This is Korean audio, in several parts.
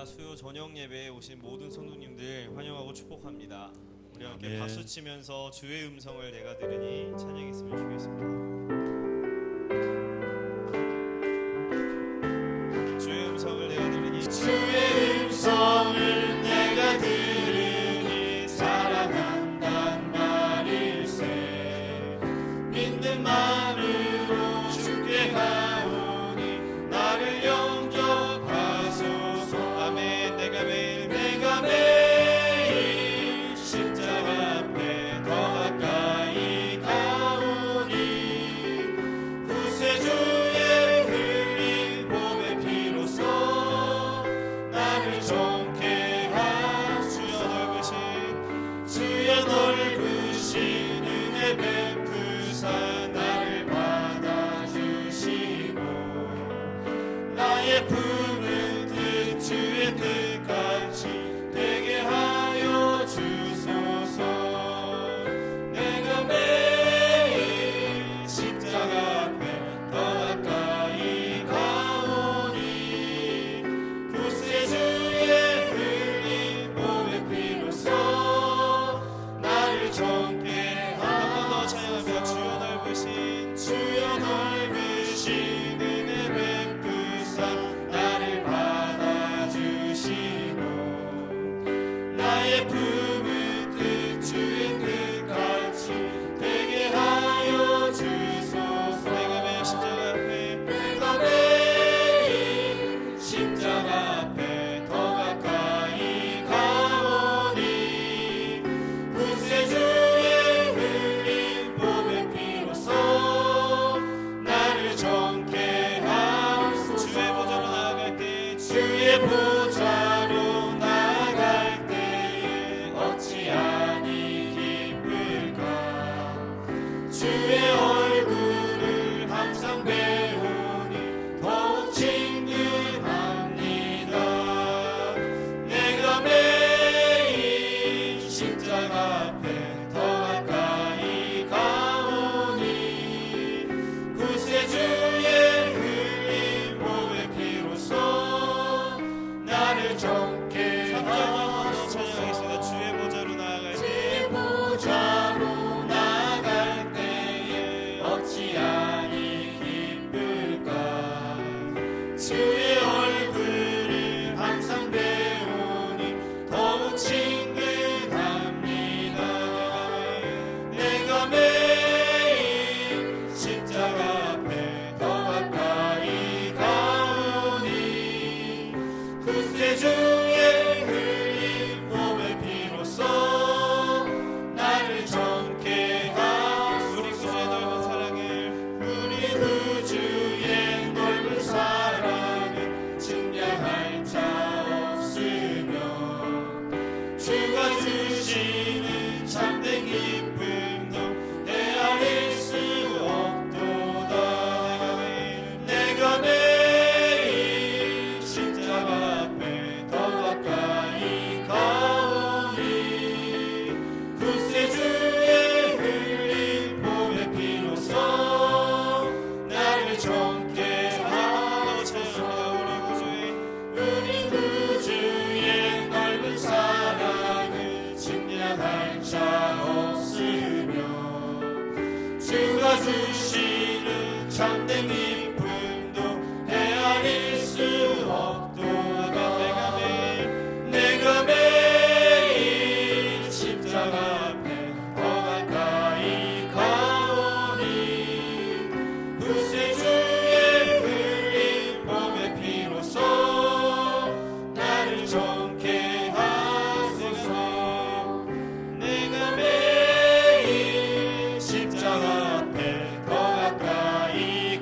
감사합니다. 수요 저녁 예배에 오신 모든 성도님들 환영하고 축복합니다. 우리 함께 아멘. 박수 치면서 주의 음성을 내가 들으니 찬양했으면 좋겠습니다. 주의 음성을 내가 들으니 주의 음성을 내가 들으니 사랑한단 말일세. 믿는 마음으로 주께 가오니 나를 영접하소서. 아멘. 내가 매일 십자가 앞에 더 가까이 가오니 구세주의 흘린 몸의 피로써 나를 정케 하소서. 주여 넓으신 은혜 베푸사 나를 받아주시고 나의 품은 뜻 주의 뜻같이 되게 하여 주소서. 내가 매일 십자가 앞에 더 가까이 가오니 구세주의 흘린 몸의 피로써 나를 정케 한번더 찬양하며 주여 넓으신 은혜 베푸사 나를 받아주시고 나의 품은 뜻 주의 뜻같이 되게 하여 주소서. 내가 매일 십자가 앞에 내가 매일 십자가 앞에 더 가까이 가오니 구세주의 흘린 몸의 피로써 나를 정케 하소서. 주의 보좌로 나아갈 때 주의 보좌로 나아갈 때에 어찌하니 기쁠까. 주의 얼굴을 항상 배우니 더욱 친근합니다. 내가 매일 십자가 앞에 더 가까이 가오니 구세주의 흘린 몸의 피로써 나를 정케 하소서. 찬양하겠습니다. 주의 보좌로 나아갈 때 주의 보좌로 나아갈 때에 어찌하니 기쁠까. 주의 얼굴을 항상 배우니 더욱 친근합니다. 내가 매일 십자가 앞에 더 가까이 가오니 구세주의 흘린 몸의 피로써 나를 정케 하소서. 우리 구주의 넓은 사랑을 우리 구주의 넓은 사랑은 증량할 자 없으며 주가 주시는 참된 기쁨도 헤아릴 수 없도다. 내가 매일 십자가 앞에 더 가까이 가오니 구세주의 흘린 몸의 피로써 나를 정케 하소서. 우리 구주의 넓은 사랑을 증량할 자 없으며 주가 주시는 참된 기쁨도 헤아릴 수 없도다. 내가 매일 십자가 앞에 더 가까이 가오니 구세주의 흘린 몸의 피로써 나를 정케 하소서. 내가 매일 십자가 앞에 더 가까이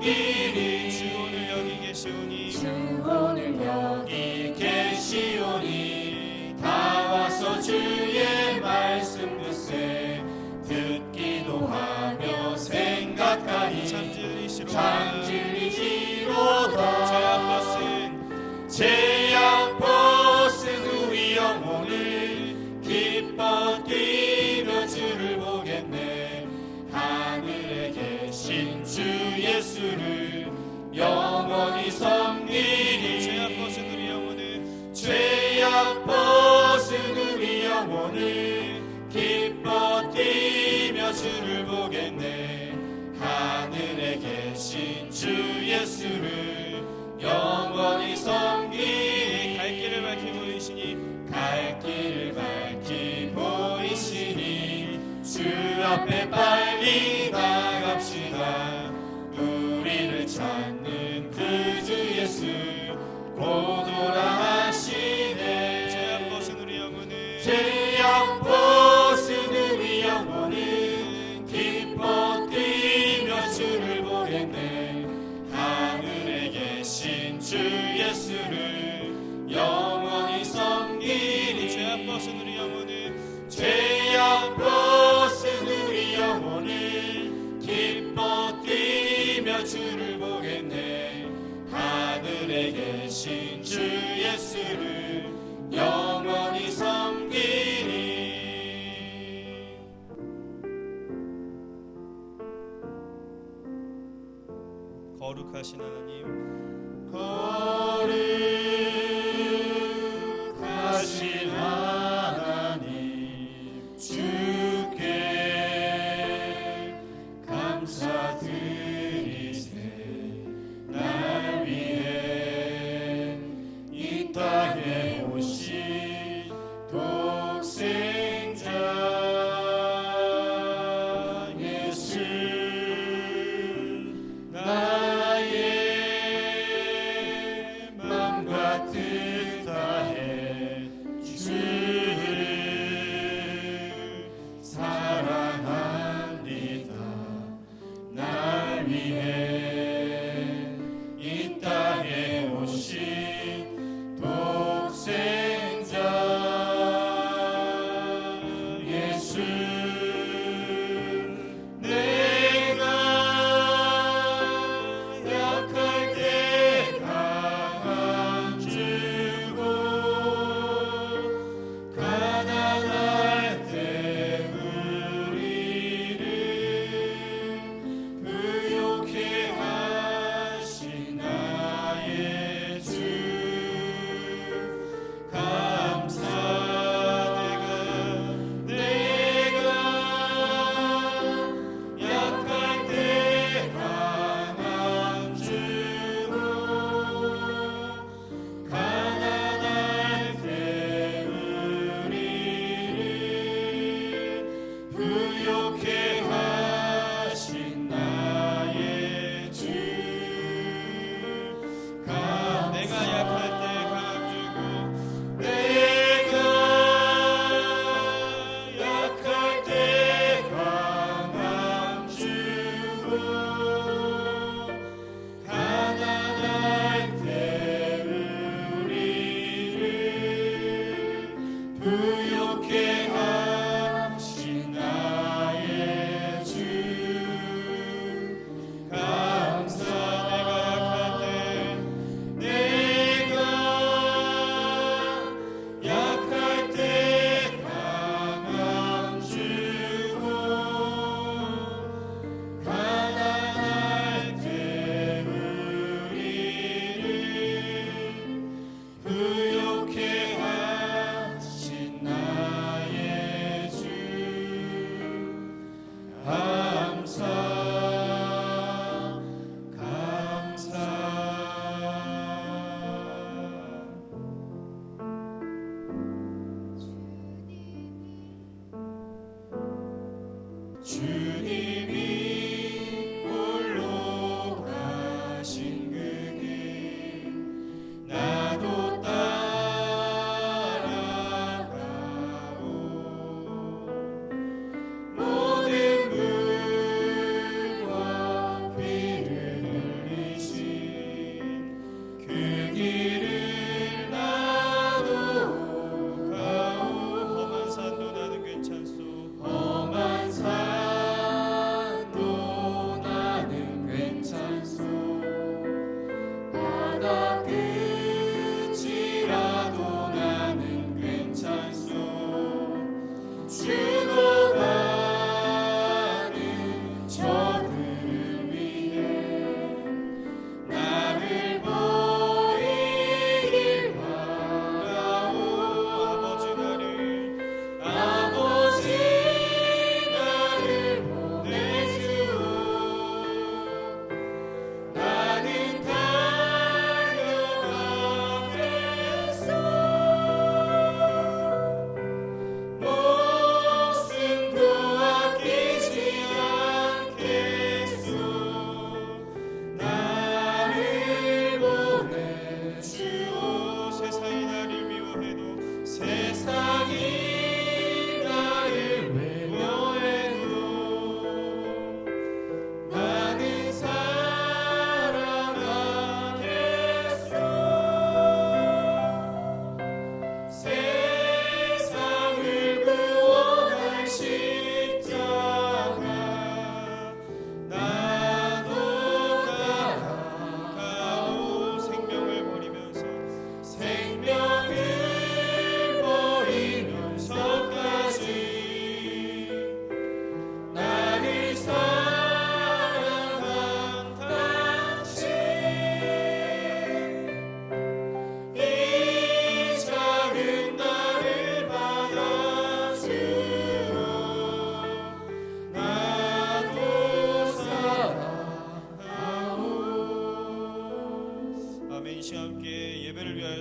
섬기리 주 오늘 여기 계시오니 주 오늘 여기 계시오니 다 와서 주의 말씀 듣세 듣기도 하며 생각하니 참 진리시로다 참 진리시로다 죄악 벗은 죄악 벗은 우리 영혼을 기뻐 뛰며 주를 보겠네 하늘에 계신 주 예수를 영원히 섬기리 죄악 벗은 우리 영혼을 죄악 벗은 우리 영혼을 기뻐 뛰며 주를 보겠네 하늘에 계신 주 예수를 영원히 섬기리 갈 길을 밝히 보이시니 갈 길을 밝히 보이시니 주 앞에 빨리 나갑시다 우리를 찾는 그 주 예수 고도라 하시네 죄악 벗은 우리 영혼을 죄악 벗은 우리 영혼을 기뻐 뛰며 주를 보겠네 하늘에 계신 주 예수를 영원히 섬기리 죄악 벗은 우리 영혼을 죄악 벗은 우리 영혼을 기뻐 뛰며 주를 보겠네 하늘에 계신 주 예수를 영원히 섬기리 거룩하신 하나님 거룩하신 하나님 주께 감사드리세 날 위해 이 땅에 오신 독생자 예수 나의 맘과 뜻 다해 주를 사랑합니다 날 위해 이 땅에 오신 독생자 예수 내가 약할 때 강한 주고 가난할 때 우리를 부욕해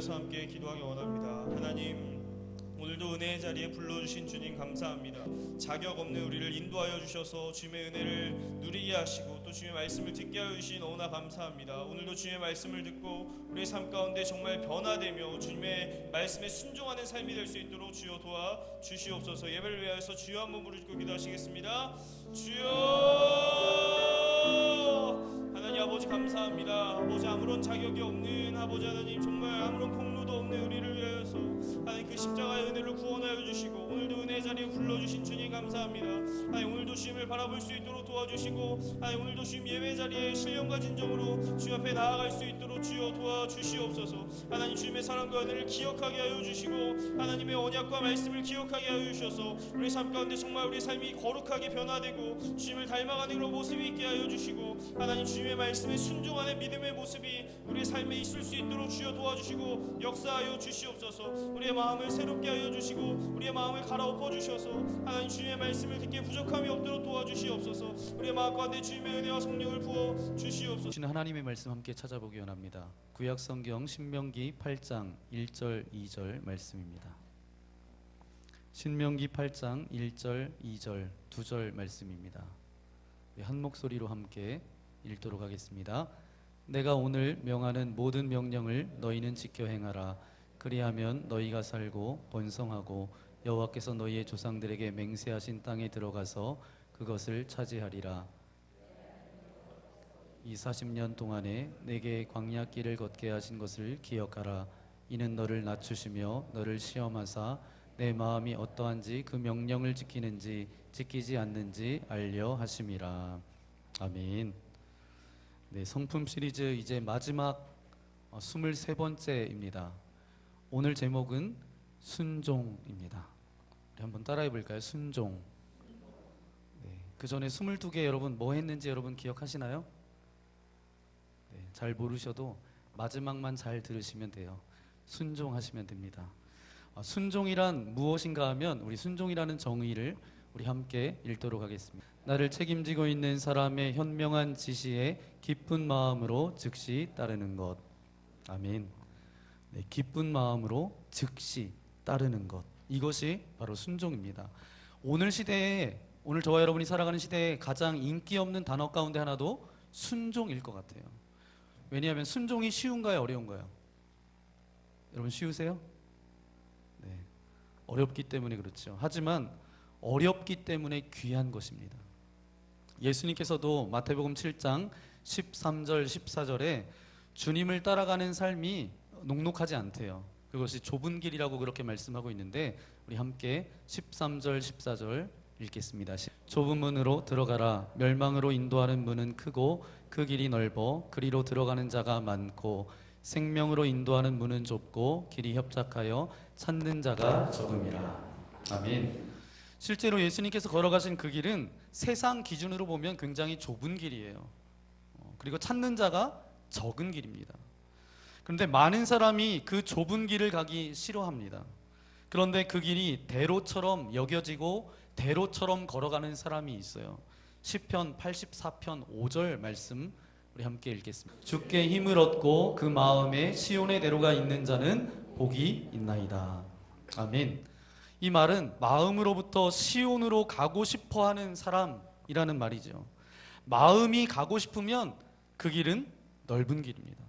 올려서 함께 기도하기 원합니다. 하나님, 오늘도 은혜의 자리에 불러주신 주님 감사합니다. 자격 없는 우리를 인도하여 주셔서 주님의 은혜를 누리게 하시고 또 주님의 말씀을 듣게 하여 주신 너무나 감사합니다. 오늘도 주님의 말씀을 듣고 우리의 삶 가운데 정말 변화되며 주님의 말씀에 순종하는 삶이 될 수 있도록 주여 도와 주시옵소서. 예배를 위하여서 주여 한번 부르짖고 기도하시겠습니다. 주여! 하나님 아버지 감사합니다. 아버지 아무런 자격이 없는 아버지 하나님, 정말 아무런 공로도 없는 우리를 위하여서 하나님 그 십자가의 은혜를 구원하여 주시고 오늘도 은혜의 자리에 불러주신 주님 감사합니다. 하나님 오늘도 주님을 바라볼 수 있도록 도와주시고 하나님 오늘도 주님 예배 자리에 신령과 진정으로 주 앞에 나아갈 수 있도록 주여 도와주시옵소서. 하나님 주님의 사랑과 은혜를 기억하게 하여 주시고 하나님의 언약과 말씀을 기억하게 하여 주셔서 우리 삶 가운데 정말 우리 삶이 거룩하게 변화되고 주님을 닮아가는 그런 모습이 있게 하여 주시고 하나님 주님의 말씀에 순종하는 믿음의 모습이 우리의 삶에 있을 수 있도록 주여 도와주시고 역사하여 주시옵소서. 우리의 마음을 새롭게 하여 주시고 우리의 마음을 갈아엎어 주셔서 하나님 주님의 말씀을 듣기에 부족함이 없도록 도와주시옵소서. 우리의 마음 가운데 주님의 은혜와 성령을 부어 주시옵소서. 주신 하나님의 말씀 함께 찾아보기 원합니다. 구약 성경 신명기 8장 1절 2절 말씀입니다. 신명기 8장 1절 2절 2절 말씀입니다. 한 목소리로 함께 읽도록 하겠습니다. 내가 오늘 명하는 모든 명령을 너희는 지켜 행하라. 그리하면 너희가 살고 번성하고 여호와께서 너희의 조상들에게 맹세하신 땅에 들어가서 그것을 차지하리라. 이 40년 동안에 내게 광야길을 걷게 하신 것을 기억하라. 이는 너를 낮추시며 너를 시험하사 내 마음이 어떠한지 그 명령을 지키는지 지키지 않는지 알려 하심이라. 아멘. 네, 성품 시리즈 이제 마지막 23번째입니다. 오늘 제목은 순종입니다. 우리 한번 따라해 볼까요? 순종. 네, 그 전에 22개 여러분 뭐 했는지 여러분 기억하시나요? 네, 잘 모르셔도 마지막만 잘 들으시면 돼요. 순종하시면 됩니다. 순종이란 무엇인가 하면 우리 순종이라는 정의를 우리 함께 읽도록 하겠습니다. 나를 책임지고 있는 사람의 현명한 지시에 기쁜 마음으로 즉시 따르는 것. 아멘. 네, 기쁜 마음으로 즉시 따르는 것. 이것이 바로 순종입니다. 오늘 시대에, 오늘 저와 여러분이 살아가는 시대에 가장 인기 없는 단어 가운데 하나도 순종일 것 같아요. 왜냐하면 순종이 쉬운가요, 어려운가요? 여러분 쉬우세요? 네, 어렵기 때문에 그렇죠. 하지만 어렵기 때문에 귀한 것입니다. 예수님께서도 마태복음 7장 13절 14절에 주님을 따라가는 삶이 녹록하지 않대요. 그것이 좁은 길이라고 그렇게 말씀하고 있는데 우리 함께 13절 14절 읽겠습니다. 좁은 문으로 들어가라. 멸망으로 인도하는 문은 크고 그 길이 넓어 그리로 들어가는 자가 많고 생명으로 인도하는 문은 좁고 길이 협착하여 찾는 자가 적음이라. 아멘. 실제로 예수님께서 걸어가신 그 길은 세상 기준으로 보면 굉장히 좁은 길이에요. 그리고 찾는 자가 적은 길입니다. 그런데 많은 사람이 그 좁은 길을 가기 싫어합니다. 그런데 그 길이 대로처럼 여겨지고 대로처럼 걸어가는 사람이 있어요. 시편 84편 5절 말씀 우리 함께 읽겠습니다. 주께 힘을 얻고 그 마음에 시온의 대로가 있는 자는 복이 있나이다. 아멘. 이 말은 마음으로부터 시온으로 가고 싶어하는 사람이라는 말이죠. 마음이 가고 싶으면 그 길은 넓은 길입니다.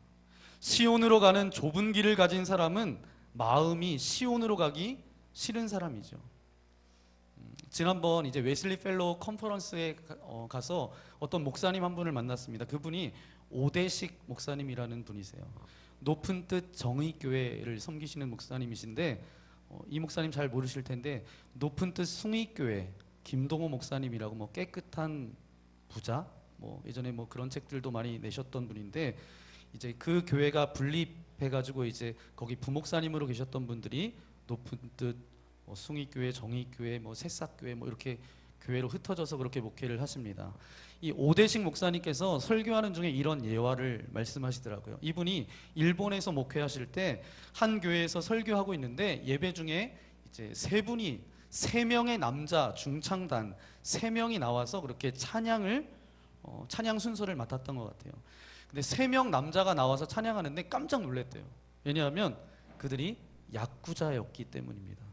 시온으로 가는 좁은 길을 가진 사람은 마음이 시온으로 가기 싫은 사람이죠. 지난번 이제 웨슬리 펠로우 컨퍼런스에 가서 어떤 목사님 한 분을 만났습니다. 그분이 오대식 목사님이라는 분이세요. 높은 뜻 정의교회를 섬기시는 목사님이신데 이 목사님 잘 모르실 텐데 높은 뜻 숭의교회 김동호 목사님이라고 뭐 깨끗한 부자 뭐 예전에 뭐 그런 책들도 많이 내셨던 분인데 이제 그 교회가 분립해가지고 이제 거기 부목사님으로 계셨던 분들이 높은 뜻 숭의교회, 정의교회, 뭐 새싹교회 뭐 이렇게 교회로 흩어져서 그렇게 목회를 하십니다. 이 오대식 목사님께서 설교하는 중에 이런 예화를 말씀하시더라고요. 이분이 일본에서 목회하실 때 한 교회에서 설교하고 있는데 예배 중에 이제 세 명의 남자 중창단 3명이 나와서 그렇게 찬양 순서를 맡았던 것 같아요. 근데 3명 남자가 나와서 찬양하는데 깜짝 놀랐대요. 왜냐하면 그들이 야쿠자였기 때문입니다.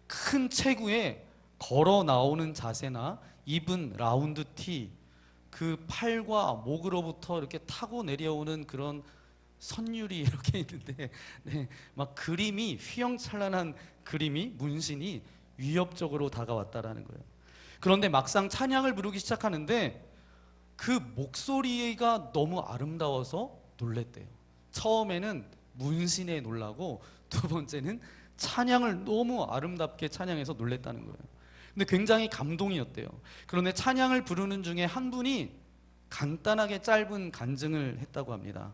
큰 체구에 걸어 나오는 자세나 입은 라운드 티, 그 팔과 목으로부터 이렇게 타고 내려오는 그런 선율이 이렇게 있는데, 네, 막 그림이 휘황찬란한 그림이 문신이 위협적으로 다가왔다라는 거예요. 그런데 막상 찬양을 부르기 시작하는데 그 목소리가 너무 아름다워서 놀랬대요. 처음에는 문신에 놀라고 두 번째는 찬양을 너무 아름답게 찬양해서 놀랬다는 거예요. 근데 굉장히 감동이었대요. 그런데 찬양을 부르는 중에 한 분이 간단하게 짧은 간증을 했다고 합니다.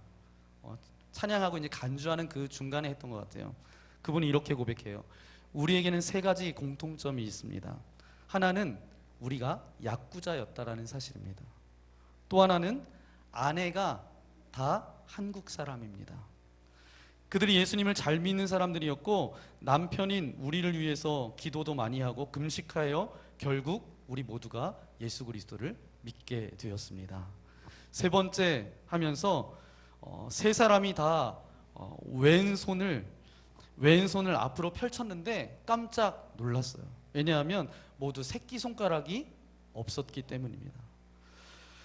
찬양하고 이제 간주하는 그 중간에 했던 것 같아요. 그분이 이렇게 고백해요. 우리에게는 세 가지 공통점이 있습니다. 하나는 우리가 야쿠자였다라는 사실입니다. 또 하나는 아내가 다 한국 사람입니다. 그들이 예수님을 잘 믿는 사람들이었고 남편인 우리를 위해서 기도도 많이 하고 금식하여 결국 우리 모두가 예수 그리스도를 믿게 되었습니다. 세 번째 하면서 세 사람이 다 왼손을 앞으로 펼쳤는데 깜짝 놀랐어요. 왜냐하면 모두 새끼손가락이 없었기 때문입니다.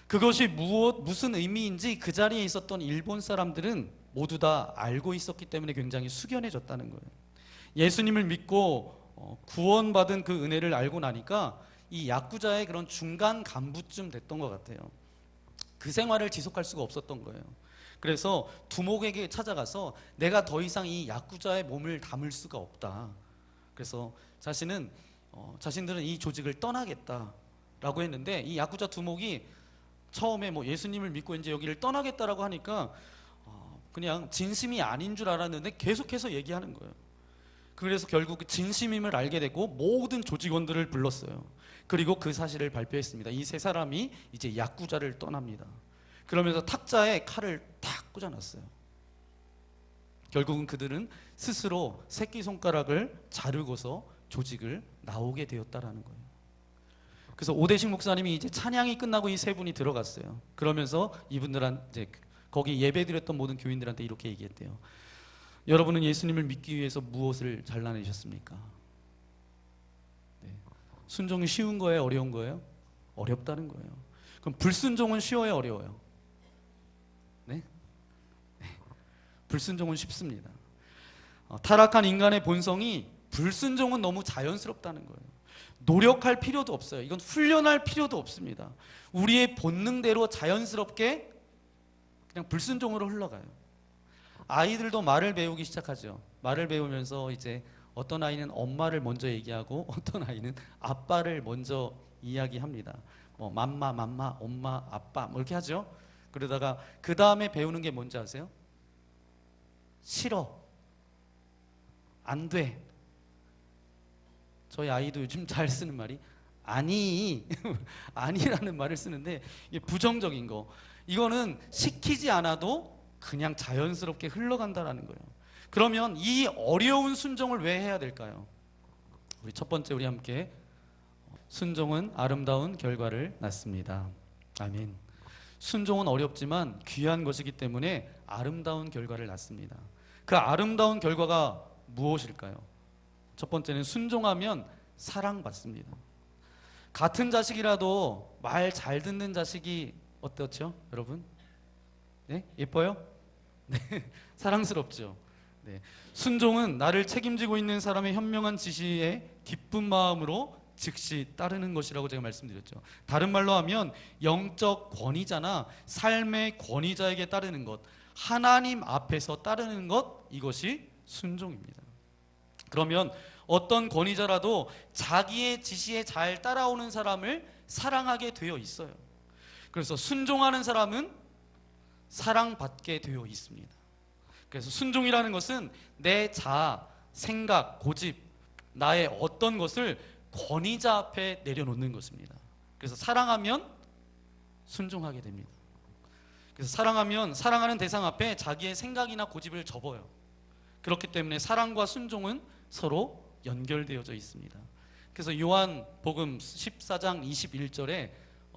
그것이 무슨 의미인지 그 자리에 있었던 일본 사람들은 모두 다 알고 있었기 때문에 굉장히 숙연해졌다는 거예요. 예수님을 믿고 구원받은 그 은혜를 알고 나니까 이 야쿠자의 그런 중간 간부쯤 됐던 것 같아요. 그 생활을 지속할 수가 없었던 거예요. 그래서 두목에게 찾아가서 내가 더 이상 이 야쿠자의 몸을 담을 수가 없다. 그래서 자신들은 이 조직을 떠나겠다라고 했는데 이 야쿠자 두목이 처음에 예수님을 믿고 이제 여기를 떠나겠다라고 하니까 그냥 진심이 아닌 줄 알았는데 계속해서 얘기하는 거예요. 그래서 결국 그 진심임을 알게 됐고 모든 조직원들을 불렀어요. 그리고 그 사실을 발표했습니다. 이 세 사람이 이제 야쿠자를 떠납니다. 그러면서 탁자에 칼을 탁 꽂아놨어요. 결국은 그들은 스스로 새끼손가락을 자르고서 조직을 나오게 되었다라는 거예요. 그래서 오대식 목사님이 이제 찬양이 끝나고 이 세 분이 들어갔어요. 그러면서 이분들한테 거기 예배드렸던 모든 교인들한테 이렇게 얘기했대요. 여러분은 예수님을 믿기 위해서 무엇을 잘라내셨습니까? 네. 순종이 쉬운 거예요? 어려운 거예요? 어렵다는 거예요. 그럼 불순종은 쉬워요? 어려워요? 네? 네. 불순종은 쉽습니다. 타락한 인간의 본성이 불순종은 너무 자연스럽다는 거예요. 노력할 필요도 없어요. 이건 훈련할 필요도 없습니다. 우리의 본능대로 자연스럽게 그냥 불순종으로 흘러가요. 아이들도 말을 배우기 시작하죠. 말을 배우면서 이제 어떤 아이는 엄마를 먼저 얘기하고 어떤 아이는 아빠를 먼저 이야기합니다. 맘마, 엄마, 아빠 이렇게 하죠. 그러다가 그 다음에 배우는 게 뭔지 아세요? 싫어, 안 돼. 저희 아이도 요즘 잘 쓰는 말이 아니, 아니라는 말을 쓰는데 이게 부정적인 거. 이거는 시키지 않아도 그냥 자연스럽게 흘러간다라는 거예요. 그러면 이 어려운 순종을 왜 해야 될까요? 우리 첫 번째 우리 함께 순종은 아름다운 결과를 낳습니다. 아멘. 순종은 어렵지만 귀한 것이기 때문에 아름다운 결과를 낳습니다. 그 아름다운 결과가 무엇일까요? 첫 번째는 순종하면 사랑받습니다. 같은 자식이라도 말 잘 듣는 자식이 어떻죠, 여러분? 네? 예뻐요? 네, 사랑스럽죠. 네. 순종은 나를 책임지고 있는 사람의 현명한 지시에 기쁜 마음으로 즉시 따르는 것이라고 제가 말씀드렸죠. 다른 말로 하면 영적 권위자나 삶의 권위자에게 따르는 것, 하나님 앞에서 따르는 것, 이것이 순종입니다. 그러면 어떤 권위자라도 자기의 지시에 잘 따라오는 사람을 사랑하게 되어 있어요. 그래서 순종하는 사람은 사랑받게 되어 있습니다. 그래서 순종이라는 것은 내 자아, 생각, 고집, 나의 어떤 것을 권위자 앞에 내려놓는 것입니다. 그래서 사랑하면 순종하게 됩니다. 그래서 사랑하는 대상 앞에 자기의 생각이나 고집을 접어요. 그렇기 때문에 사랑과 순종은 서로 연결되어져 있습니다. 그래서 요한복음 14장 21절에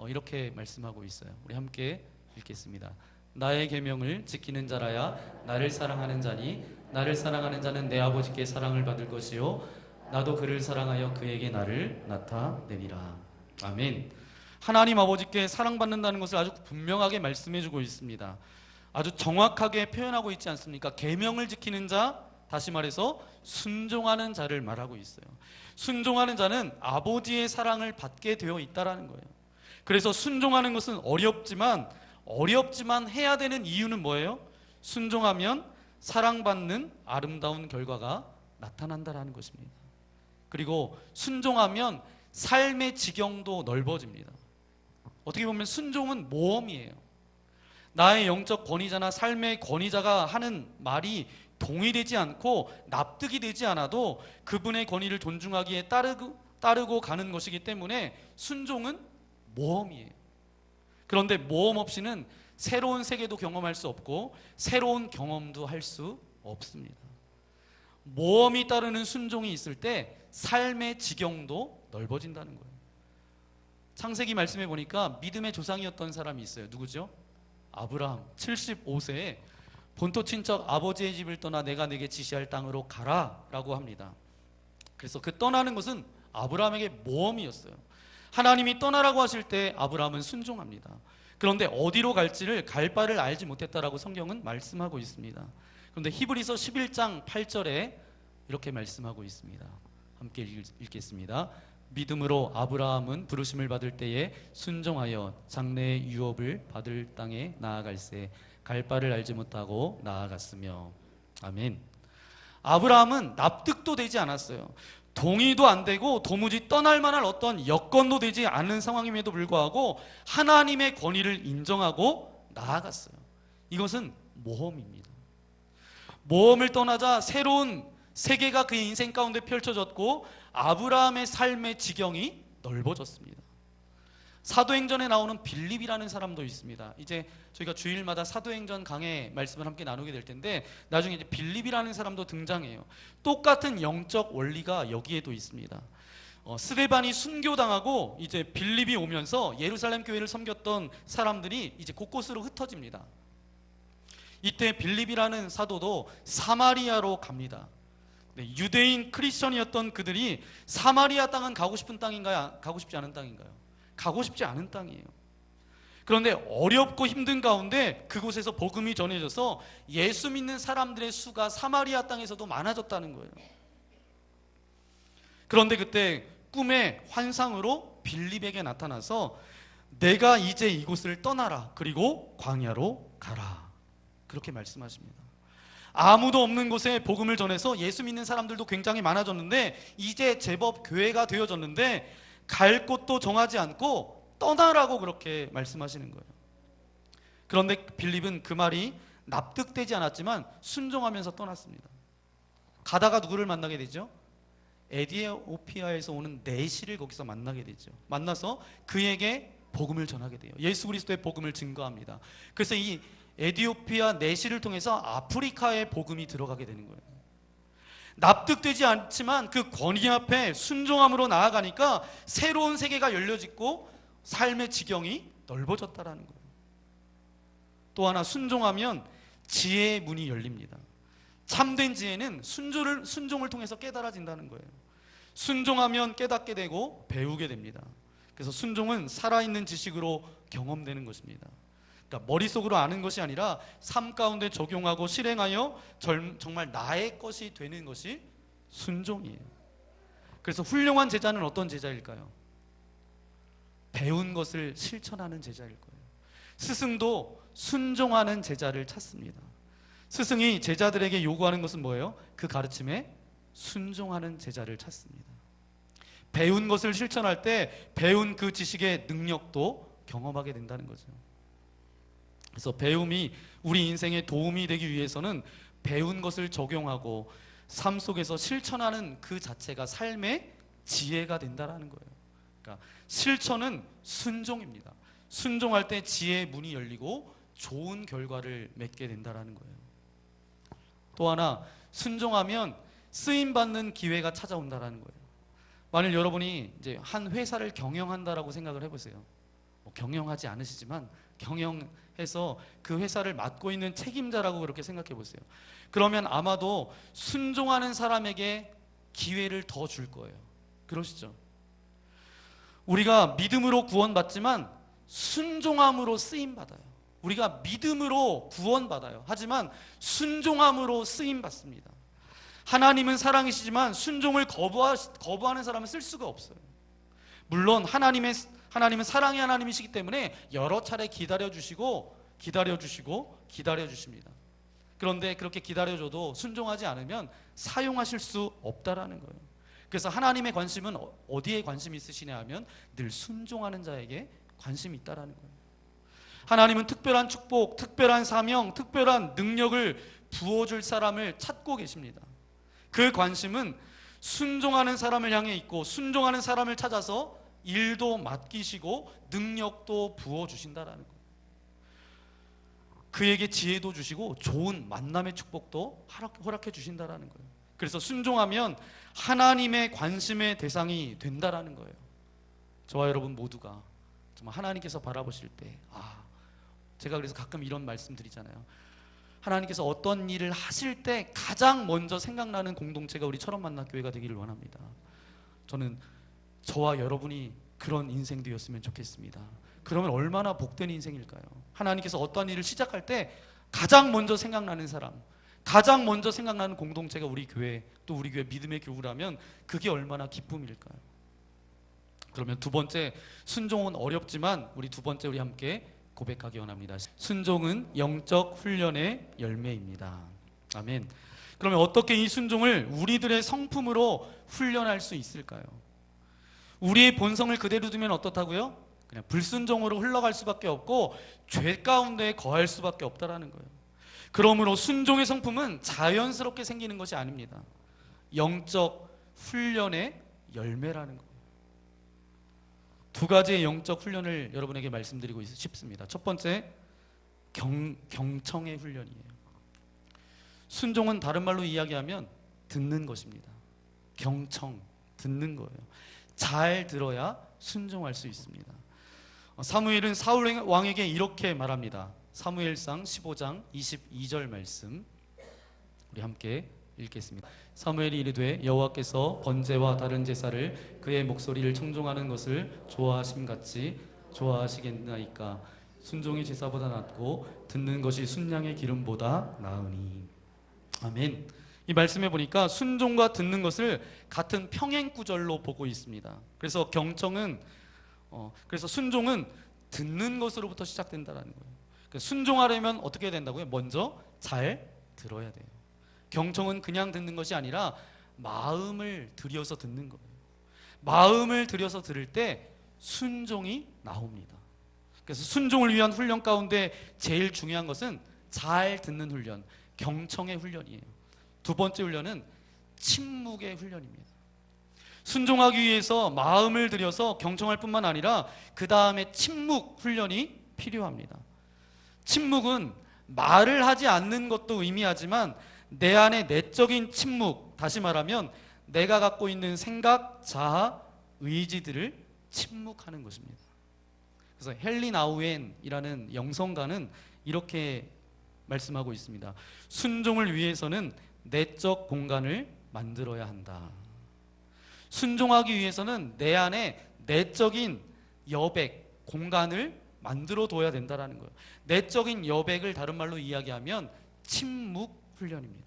이렇게 말씀하고 있어요. 우리 함께 읽겠습니다. 나의 계명을 지키는 자라야 나를 사랑하는 자니 나를 사랑하는 자는 내 아버지께 사랑을 받을 것이요 나도 그를 사랑하여 그에게 나를 나타내리라. 아멘. 하나님 아버지께 사랑받는다는 것을 아주 분명하게 말씀해주고 있습니다. 아주 정확하게 표현하고 있지 않습니까? 계명을 지키는 자, 다시 말해서 순종하는 자를 말하고 있어요. 순종하는 자는 아버지의 사랑을 받게 되어 있다라는 거예요. 그래서 순종하는 것은 어렵지만 해야 되는 이유는 뭐예요? 순종하면 사랑받는 아름다운 결과가 나타난다라는 것입니다. 그리고 순종하면 삶의 지경도 넓어집니다. 어떻게 보면 순종은 모험이에요. 나의 영적 권위자나 삶의 권위자가 하는 말이 동의되지 않고 납득이 되지 않아도 그분의 권위를 존중하기에 따르고 가는 것이기 때문에 순종은 모험이에요. 그런데 모험 없이는 새로운 세계도 경험할 수 없고 새로운 경험도 할 수 없습니다. 모험이 따르는 순종이 있을 때 삶의 지경도 넓어진다는 거예요. 창세기 말씀해 보니까 믿음의 조상이었던 사람이 있어요. 누구죠? 아브라함. 75세에 본토 친척 아버지의 집을 떠나 내가 네게 지시할 땅으로 가라 라고 합니다. 그래서 그 떠나는 것은 아브라함에게 모험이었어요. 하나님이 떠나라고 하실 때 아브라함은 순종합니다. 그런데 어디로 갈지를 갈 바를 알지 못했다라고 성경은 말씀하고 있습니다. 그런데 히브리서 11장 8절에 이렇게 말씀하고 있습니다. 함께 읽겠습니다. 믿음으로 아브라함은 부르심을 받을 때에 순종하여 장래의 유업을 받을 땅에 나아갈새 갈 바를 알지 못하고 나아갔으며. 아멘. 아브라함은 납득도 되지 않았어요. 동의도 안 되고 도무지 떠날 만한 어떤 여건도 되지 않는 상황임에도 불구하고 하나님의 권위를 인정하고 나아갔어요. 이것은 모험입니다. 모험을 떠나자 새로운 세계가 그의 인생 가운데 펼쳐졌고 아브라함의 삶의 지경이 넓어졌습니다. 사도행전에 나오는 빌립이라는 사람도 있습니다. 이제 저희가 주일마다 사도행전 강해 말씀을 함께 나누게 될 텐데 나중에 이제 빌립이라는 사람도 등장해요. 똑같은 영적 원리가 여기에도 있습니다. 스데반이 순교당하고 이제 빌립이 오면서 예루살렘 교회를 섬겼던 사람들이 이제 곳곳으로 흩어집니다. 이때 빌립이라는 사도도 사마리아로 갑니다. 네, 유대인 크리스천이었던 그들이 사마리아 땅은 가고 싶은 땅인가요? 가고 싶지 않은 땅인가요? 가고 싶지 않은 땅이에요. 그런데 어렵고 힘든 가운데 그곳에서 복음이 전해져서 예수 믿는 사람들의 수가 사마리아 땅에서도 많아졌다는 거예요. 그런데 그때 꿈의 환상으로 빌립에게 나타나서 내가 이제 이곳을 떠나라. 그리고 광야로 가라. 그렇게 말씀하십니다. 아무도 없는 곳에 복음을 전해서 예수 믿는 사람들도 굉장히 많아졌는데 이제 제법 교회가 되어졌는데 갈 곳도 정하지 않고 떠나라고 그렇게 말씀하시는 거예요. 그런데 빌립은 그 말이 납득되지 않았지만 순종하면서 떠났습니다. 가다가 누구를 만나게 되죠? 에디오피아에서 오는 내시를 거기서 만나게 되죠. 만나서 그에게 복음을 전하게 돼요. 예수 그리스도의 복음을 증거합니다. 그래서 이 에디오피아 내시를 통해서 아프리카의 복음이 들어가게 되는 거예요. 납득되지 않지만 그 권위 앞에 순종함으로 나아가니까 새로운 세계가 열려지고 삶의 지경이 넓어졌다라는 거예요. 또 하나 순종하면 지혜의 문이 열립니다. 참된 지혜는 순종을 통해서 깨달아진다는 거예요. 순종하면 깨닫게 되고 배우게 됩니다. 그래서 순종은 살아있는 지식으로 경험되는 것입니다. 그러니까 머릿속으로 아는 것이 아니라 삶 가운데 적용하고 실행하여 정말 나의 것이 되는 것이 순종이에요. 그래서 훌륭한 제자는 어떤 제자일까요? 배운 것을 실천하는 제자일 거예요. 스승도 순종하는 제자를 찾습니다. 스승이 제자들에게 요구하는 것은 뭐예요? 그 가르침에 순종하는 제자를 찾습니다. 배운 것을 실천할 때 배운 그 지식의 능력도 경험하게 된다는 거죠. 그래서 배움이 우리 인생에 도움이 되기 위해서는 배운 것을 적용하고 삶 속에서 실천하는 그 자체가 삶의 지혜가 된다는 거예요. 그러니까 실천은 순종입니다. 순종할 때 지혜의 문이 열리고 좋은 결과를 맺게 된다는 거예요. 또 하나, 순종하면 쓰임받는 기회가 찾아온다는 거예요. 만일 여러분이 이제 한 회사를 경영한다라고 생각을 해보세요. 경영하지 않으시지만 경영해서 그 회사를 맡고 있는 책임자라고 그렇게 생각해 보세요. 그러면 아마도 순종하는 사람에게 기회를 더 줄 거예요. 그러시죠? 우리가 믿음으로 구원받지만 순종함으로 쓰임받아요. 우리가 믿음으로 구원받아요. 하지만 순종함으로 쓰임받습니다. 하나님은 사랑이시지만 순종을 거부하는 사람은 쓸 수가 없어요. 물론 하나님은 사랑의 하나님이시기 때문에 여러 차례 기다려주시고 기다려주십니다. 그런데 그렇게 기다려줘도 순종하지 않으면 사용하실 수 없다라는 거예요. 그래서 하나님의 관심은 어디에 관심이 있으시냐 하면 늘 순종하는 자에게 관심이 있다라는 거예요. 하나님은 특별한 축복, 특별한 사명, 특별한 능력을 부어줄 사람을 찾고 계십니다. 그 관심은 순종하는 사람을 향해 있고 순종하는 사람을 찾아서 일도 맡기시고 능력도 부어주신다라는 거예요. 그에게 지혜도 주시고 좋은 만남의 축복도 허락해 주신다라는 거예요. 그래서 순종하면 하나님의 관심의 대상이 된다라는 거예요. 저와 여러분 모두가 정말 하나님께서 바라보실 때 제가 그래서 가끔 이런 말씀 드리잖아요. 하나님께서 어떤 일을 하실 때 가장 먼저 생각나는 공동체가 우리 철원만나교회가 되기를 원합니다. 저는 저와 여러분이 그런 인생 되었으면 좋겠습니다. 그러면 얼마나 복된 인생일까요? 하나님께서 어떤 일을 시작할 때 가장 먼저 생각나는 사람, 가장 먼저 생각나는 공동체가 우리 교회, 또 우리 교회 믿음의 교우라면 그게 얼마나 기쁨일까요? 그러면 두 번째, 순종은 어렵지만 우리 두 번째 우리 함께 고백하기 원합니다. 순종은 영적 훈련의 열매입니다. 아멘. 그러면 어떻게 이 순종을 우리들의 성품으로 훈련할 수 있을까요? 우리의 본성을 그대로 두면 어떻다고요? 그냥 불순종으로 흘러갈 수밖에 없고 죄 가운데 거할 수밖에 없다라는 거예요. 그러므로 순종의 성품은 자연스럽게 생기는 것이 아닙니다. 영적 훈련의 열매라는 거예요. 두 가지의 영적 훈련을 여러분에게 말씀드리고 싶습니다. 첫 번째, 경청의 훈련이에요. 순종은 다른 말로 이야기하면 듣는 것입니다. 경청, 듣는 거예요. 잘 들어야 순종할 수 있습니다. 사무엘은 사울 왕에게 이렇게 말합니다. 사무엘상 15장 22절 말씀 우리 함께 읽겠습니다. 사무엘이 이르되 여호와께서 번제와 다른 제사를 그의 목소리를 청종하는 것을 좋아하심같이 좋아하시겠나이까. 순종이 제사보다 낫고 듣는 것이 순양의 기름보다 나으니. 아멘. 이 말씀에 보니까 순종과 듣는 것을 같은 평행 구절로 보고 있습니다. 그래서 그래서 순종은 듣는 것으로부터 시작된다라는 거예요. 그러니까 순종하려면 어떻게 해야 된다고요? 먼저 잘 들어야 돼요. 경청은 그냥 듣는 것이 아니라 마음을 들여서 듣는 거예요. 마음을 들여서 들을 때 순종이 나옵니다. 그래서 순종을 위한 훈련 가운데 제일 중요한 것은 잘 듣는 훈련, 경청의 훈련이에요. 두 번째 훈련은 침묵의 훈련입니다. 순종하기 위해서 마음을 들여서 경청할 뿐만 아니라 그 다음에 침묵 훈련이 필요합니다. 침묵은 말을 하지 않는 것도 의미하지만 내 안에 내적인 침묵, 다시 말하면 내가 갖고 있는 생각, 자아, 의지들을 침묵하는 것입니다. 그래서 헨리 나우엔이라는 영성가는 이렇게 말씀하고 있습니다. 순종을 위해서는 내적 공간을 만들어야 한다. 순종하기 위해서는 내 안에 내적인 여백, 공간을 만들어 둬야 된다는 거예요. 내적인 여백을 다른 말로 이야기하면 침묵 훈련입니다.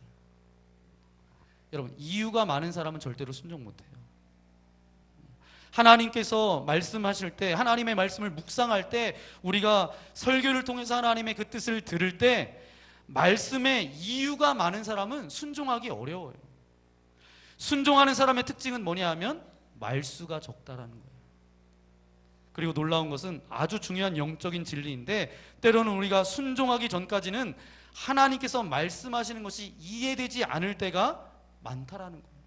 여러분, 이유가 많은 사람은 절대로 순종 못해요. 하나님께서 말씀하실 때, 하나님의 말씀을 묵상할 때, 우리가 설교를 통해서 하나님의 그 뜻을 들을 때 말씀에 이유가 많은 사람은 순종하기 어려워요. 순종하는 사람의 특징은 뭐냐 하면 말수가 적다라는 거예요. 그리고 놀라운 것은 아주 중요한 영적인 진리인데 때로는 우리가 순종하기 전까지는 하나님께서 말씀하시는 것이 이해되지 않을 때가 많다라는 거예요.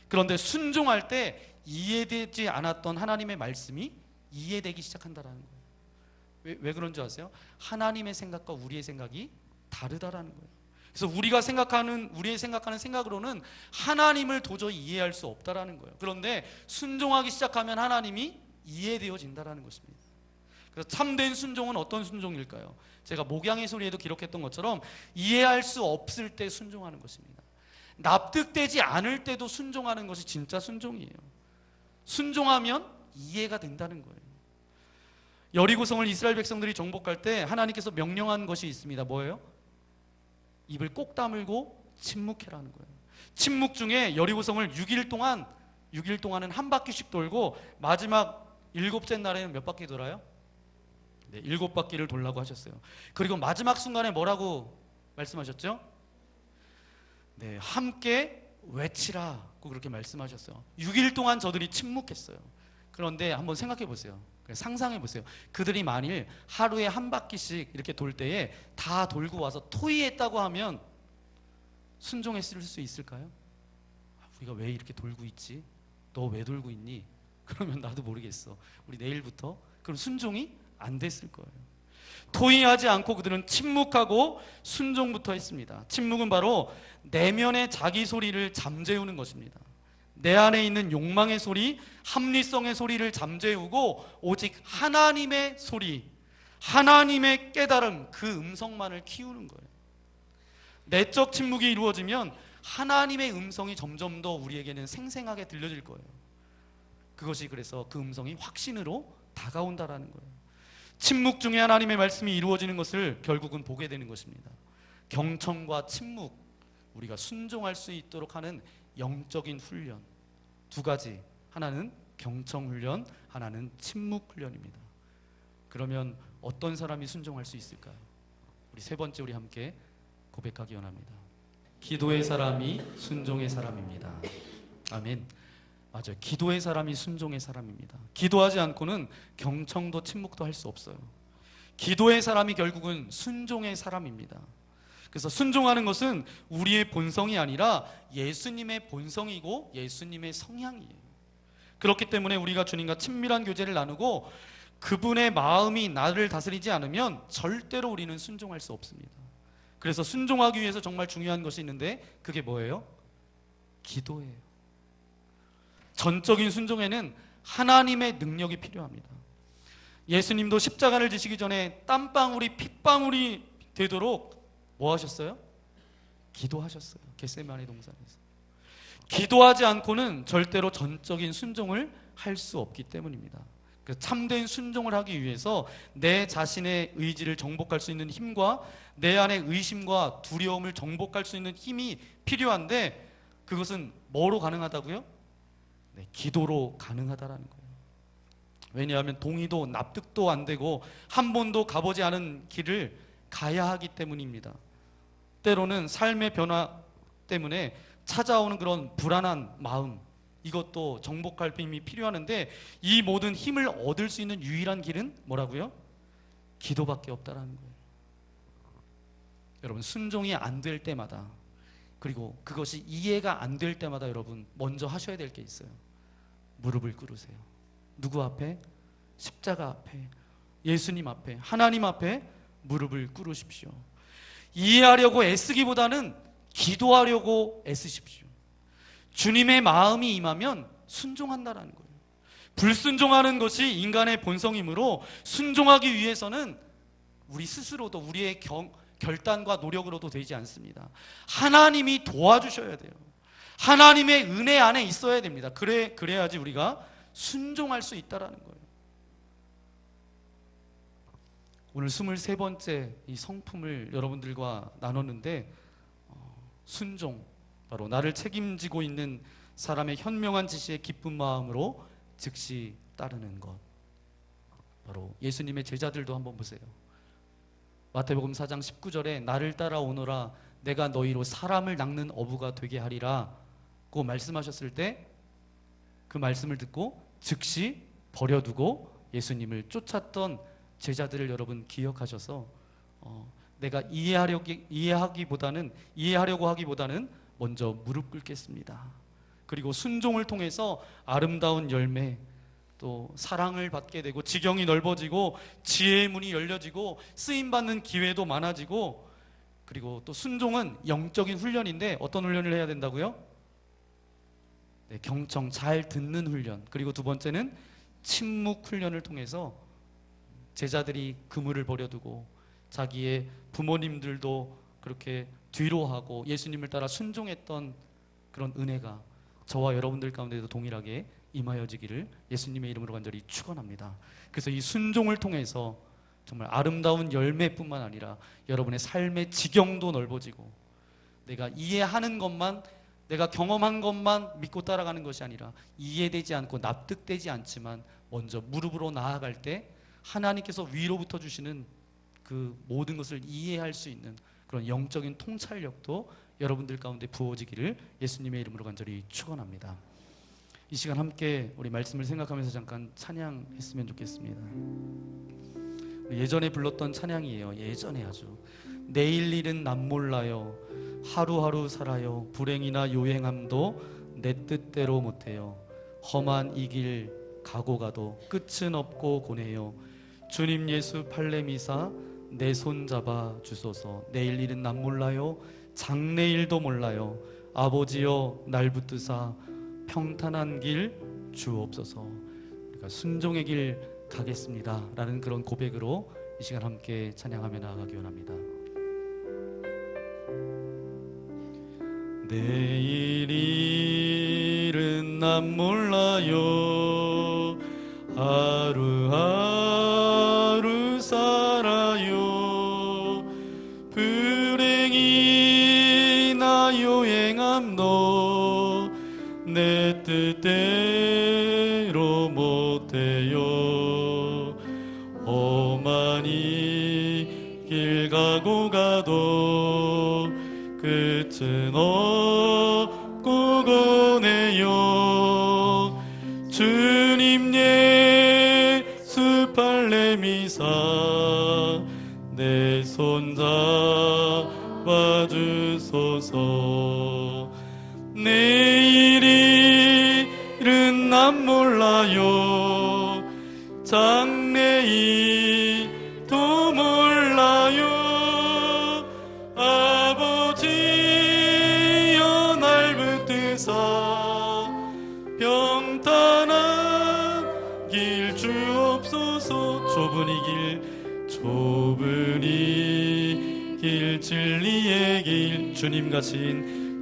그런데 순종할 때 이해되지 않았던 하나님의 말씀이 이해되기 시작한다라는 거예요. 왜 그런 줄 아세요? 하나님의 생각과 우리의 생각이 다르다라는 거예요. 그래서 우리의 생각하는 생각으로는 하나님을 도저히 이해할 수 없다라는 거예요. 그런데 순종하기 시작하면 하나님이 이해되어진다라는 것입니다. 그래서 참된 순종은 어떤 순종일까요? 제가 목양의 소리에도 기록했던 것처럼 이해할 수 없을 때 순종하는 것입니다. 납득되지 않을 때도 순종하는 것이 진짜 순종이에요. 순종하면 이해가 된다는 거예요. 여리고성을 이스라엘 백성들이 정복할 때 하나님께서 명령한 것이 있습니다. 뭐예요? 입을 꼭 다물고 침묵해라는 거예요. 침묵 중에 여리고성을 6일 동안은 한 바퀴씩 돌고 마지막 7째 날에는 몇 바퀴 돌아요? 네, 7바퀴를 돌라고 하셨어요. 그리고 마지막 순간에 뭐라고 말씀하셨죠? 네, 함께 외치라고 그렇게 말씀하셨어요. 6일 동안 저들이 침묵했어요. 그런데 한번 생각해 보세요. 상상해 보세요. 그들이 만일 하루에 한 바퀴씩 이렇게 돌 때에 다 돌고 와서 토의했다고 하면 순종했을 수 있을까요? 우리가 왜 이렇게 돌고 있지? 너 왜 돌고 있니? 그러면 나도 모르겠어. 우리 내일부터. 그럼 순종이 안 됐을 거예요. 토의하지 않고 그들은 침묵하고 순종부터 했습니다. 침묵은 바로 내면의 자기 소리를 잠재우는 것입니다. 내 안에 있는 욕망의 소리, 합리성의 소리를 잠재우고 오직 하나님의 소리, 하나님의 깨달음, 그 음성만을 키우는 거예요. 내적 침묵이 이루어지면 하나님의 음성이 점점 더 우리에게는 생생하게 들려질 거예요. 그것이 그래서 그 음성이 확신으로 다가온다라는 거예요. 침묵 중에 하나님의 말씀이 이루어지는 것을 결국은 보게 되는 것입니다. 경청과 침묵, 우리가 순종할 수 있도록 하는 영적인 훈련 두 가지, 하나는 경청 훈련, 하나는 침묵 훈련입니다. 그러면 어떤 사람이 순종할 수 있을까요? 우리 세 번째 우리 함께 고백하기 원합니다. 기도의 사람이 순종의 사람입니다. 아멘. 맞아요. 기도의 사람이 순종의 사람입니다. 기도하지 않고는 경청도 침묵도 할 수 없어요. 기도의 사람이 결국은 순종의 사람입니다. 그래서 순종하는 것은 우리의 본성이 아니라 예수님의 본성이고 예수님의 성향이에요. 그렇기 때문에 우리가 주님과 친밀한 교제를 나누고 그분의 마음이 나를 다스리지 않으면 절대로 우리는 순종할 수 없습니다. 그래서 순종하기 위해서 정말 중요한 것이 있는데 그게 뭐예요? 기도예요. 전적인 순종에는 하나님의 능력이 필요합니다. 예수님도 십자가를 지시기 전에 땀방울이 핏방울이 되도록 뭐 하셨어요? 기도하셨어요. 겟세마네 동산에서. 기도하지 않고는 절대로 전적인 순종을 할 수 없기 때문입니다. 참된 순종을 하기 위해서 내 자신의 의지를 정복할 수 있는 힘과 내 안의 의심과 두려움을 정복할 수 있는 힘이 필요한데 그것은 뭐로 가능하다고요? 네, 기도로 가능하다라는 거예요. 왜냐하면 동의도 납득도 안 되고 한 번도 가보지 않은 길을 가야 하기 때문입니다. 때로는 삶의 변화 때문에 찾아오는 그런 불안한 마음, 이것도 정복할 힘이 필요하는데 이 모든 힘을 얻을 수 있는 유일한 길은 뭐라고요? 기도밖에 없다라는 거예요. 여러분, 순종이 안 될 때마다, 그리고 그것이 이해가 안 될 때마다 여러분 먼저 하셔야 될 게 있어요. 무릎을 꿇으세요. 누구 앞에? 십자가 앞에, 예수님 앞에, 하나님 앞에 무릎을 꿇으십시오. 이해하려고 애쓰기보다는 기도하려고 애쓰십시오. 주님의 마음이 임하면 순종한다라는 거예요. 불순종하는 것이 인간의 본성이므로 순종하기 위해서는 우리 스스로도 우리의 결단과 노력으로도 되지 않습니다. 하나님이 도와주셔야 돼요. 하나님의 은혜 안에 있어야 됩니다. 그래야지 우리가 순종할 수 있다라는 거예요. 오늘 23번째 이 성품을 여러분들과 나눴는데 순종, 바로 나를 책임지고 있는 사람의 현명한 지시에 기쁜 마음으로 즉시 따르는 것. 바로 예수님의 제자들도 한번 보세요. 마태복음 4장 19절에 나를 따라오너라 내가 너희로 사람을 낚는 어부가 되게 하리라고 말씀하셨을 때 그 말씀을 듣고 즉시 버려두고 예수님을 쫓았던 제자들을 여러분 기억하셔서 내가 이해하려고 하기보다는 먼저 무릎 꿇겠습니다. 그리고 순종을 통해서 아름다운 열매, 또 사랑을 받게 되고 지경이 넓어지고 지혜의 문이 열려지고 쓰임받는 기회도 많아지고, 그리고 또 순종은 영적인 훈련인데 어떤 훈련을 해야 된다고요? 네, 경청, 잘 듣는 훈련. 그리고 두 번째는 침묵 훈련을 통해서 제자들이 그물을 버려두고 자기의 부모님들도 그렇게 뒤로 하고 예수님을 따라 순종했던 그런 은혜가 저와 여러분들 가운데도 동일하게 임하여지기를 예수님의 이름으로 간절히 축원합니다. 그래서 이 순종을 통해서 정말 아름다운 열매뿐만 아니라 여러분의 삶의 지경도 넓어지고, 내가 이해하는 것만, 내가 경험한 것만 믿고 따라가는 것이 아니라 이해되지 않고 납득되지 않지만 먼저 무릎으로 나아갈 때 하나님께서 위로부터 주시는 그 모든 것을 이해할 수 있는 그런 영적인 통찰력도 여러분들 가운데 부어지기를 예수님의 이름으로 간절히 축원합니다. 이 시간 함께 우리 말씀을 생각하면서 잠깐 찬양했으면 좋겠습니다. 예전에 불렀던 찬양이에요. 예전에 아주. 내일 일은 남 몰라요. 하루하루 살아요. 불행이나 요행함도 내 뜻대로 못해요. 험한 이 길 가고 가도 끝은 없고 고뇌요. 주님 예수 팔레미사 내 손 잡아 주소서. 내일 일은 남 몰라요. 장래일도 몰라요. 아버지여 날 붙드사 평탄한 길 주옵소서. 우리가 순종의 길 가겠습니다 라는 그런 고백으로 이 시간 함께 찬양하며 나아가기 원합니다. 내일 일은 난 몰라요. 하루하루 살아요. 불행이나 요행함도 내 뜻대로 못해요. 험한 이 길 가고 가도 끝은 없고 고뇌요. 주님 예수 팔레미사 내 손 잡아 주소서. 내일은 난 몰라요. 장래일도 몰라요. 아버지여 날 붙드사 평탄한 길 주옵소서. 좁은 이 길 진리의 길 주님 가신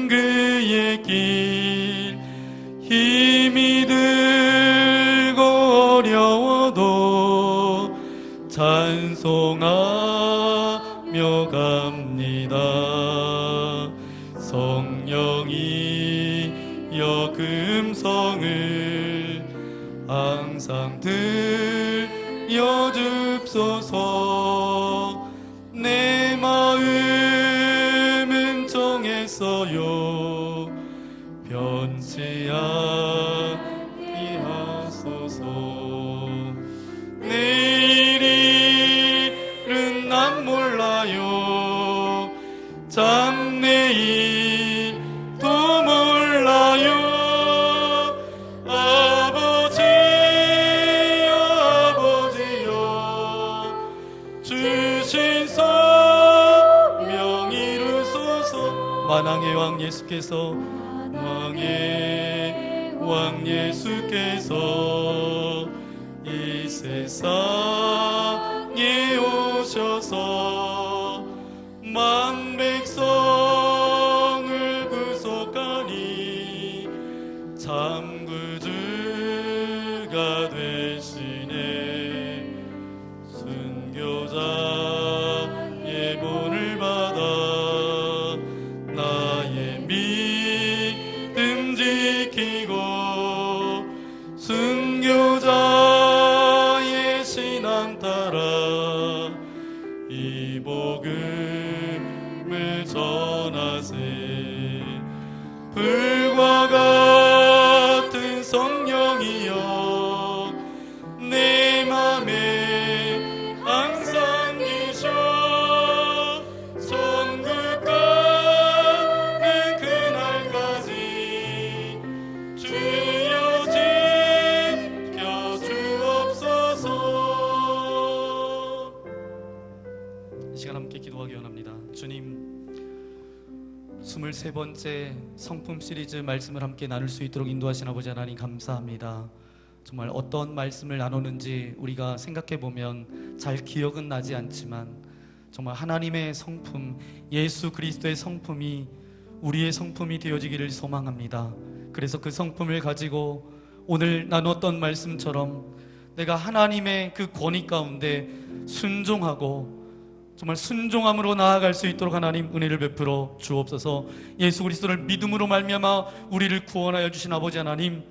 그의 길 힘이 들고 어려워도 찬송하며 갑니다. 성령이여 그 음성을 항상 들려줍소서. 내 마음은 정했어요. 변치 않게 하소서. 내일은 난 몰라요. 장래일도 몰라요. 아버지여 주신 소명 이루소서. 만왕의 왕 예수께서 왕의 왕 예수께서 이 세상에 오셔서 만 백성을 구속하니 참 구주가 되시네. 순교자의 본을 받아 나의 믿음 지키고 순교자의 신앙 따라 이 복음을 전하세. 불과 같은 성령이여 내 맘에 항상 계셔. 천국 가는 그날까지 주여 지켜 주옵소서. 이 시간 함께 기도하기 원합니다. 주님, 23번째 성품 시리즈 말씀을 함께 나눌 수 있도록 인도하신 아버지 하나님 감사합니다. 정말 어떤 말씀을 나누는지 우리가 생각해 보면 잘 기억은 나지 않지만 정말 하나님의 성품, 예수 그리스도의 성품이 우리의 성품이 되어지기를 소망합니다. 그래서 그 성품을 가지고 오늘 나눴던 말씀처럼 내가 하나님의 그 권위 가운데 순종하고 정말 순종함으로 나아갈 수 있도록 하나님 은혜를 베풀어 주옵소서. 예수 그리스도를 믿음으로 말미암아 우리를 구원하여 주신 아버지 하나님,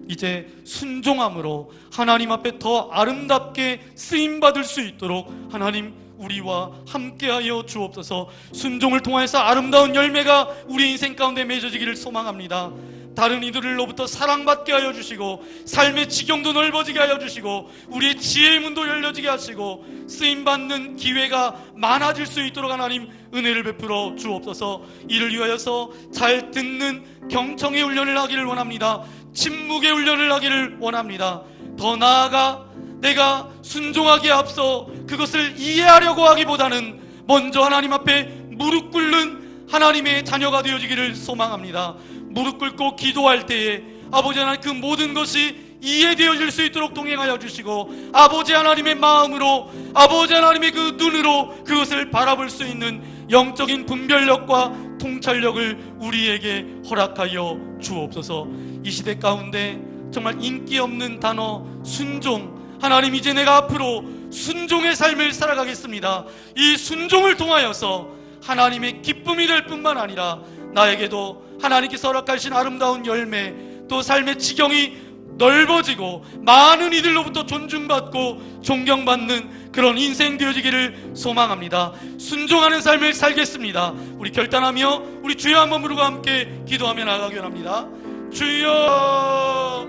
이제 순종함으로 하나님 앞에 더 아름답게 쓰임받을 수 있도록 하나님 우리와 함께하여 주옵소서. 순종을 통해서 아름다운 열매가 우리 인생 가운데 맺어지기를 소망합니다. 다른 이들로부터 사랑받게 하여 주시고 삶의 지경도 넓어지게 하여 주시고 우리의 지혜의 문도 열려지게 하시고 쓰임받는 기회가 많아질 수 있도록 하나님 은혜를 베풀어 주옵소서. 이를 위하여서 잘 듣는 경청의 훈련을 하기를 원합니다. 침묵의 훈련을 하기를 원합니다. 더 나아가 내가 순종하기에 앞서 그것을 이해하려고 하기보다는 먼저 하나님 앞에 무릎 꿇는 하나님의 자녀가 되어지기를 소망합니다. 무릎 꿇고 기도할 때에 아버지 하나님 그 모든 것이 이해되어질 수 있도록 동행하여 주시고 아버지 하나님의 마음으로 아버지 하나님의 그 눈으로 그것을 바라볼 수 있는 영적인 분별력과 통찰력을 우리에게 허락하여 주옵소서. 이 시대 가운데 정말 인기 없는 단어 순종, 하나님 이제 내가 앞으로 순종의 삶을 살아가겠습니다. 이 순종을 통하여서 하나님의 기쁨이 될 뿐만 아니라 나에게도 하나님께서 허락하신 아름다운 열매, 또 삶의 지경이 넓어지고 많은 이들로부터 존중받고 존경받는 그런 인생 되어지기를 소망합니다. 순종하는 삶을 살겠습니다. 우리 결단하며 우리 주여 한 몸으로 함께 기도하며 나아가기 원합니다. 주여,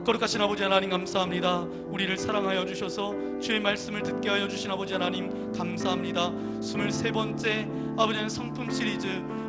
거룩하신 아버지 하나님 감사합니다. 우리를 사랑하여 주셔서 주의 말씀을 듣게 하여 주신 아버지 하나님 감사합니다. 23번째 아버지 하나님 성품 시리즈,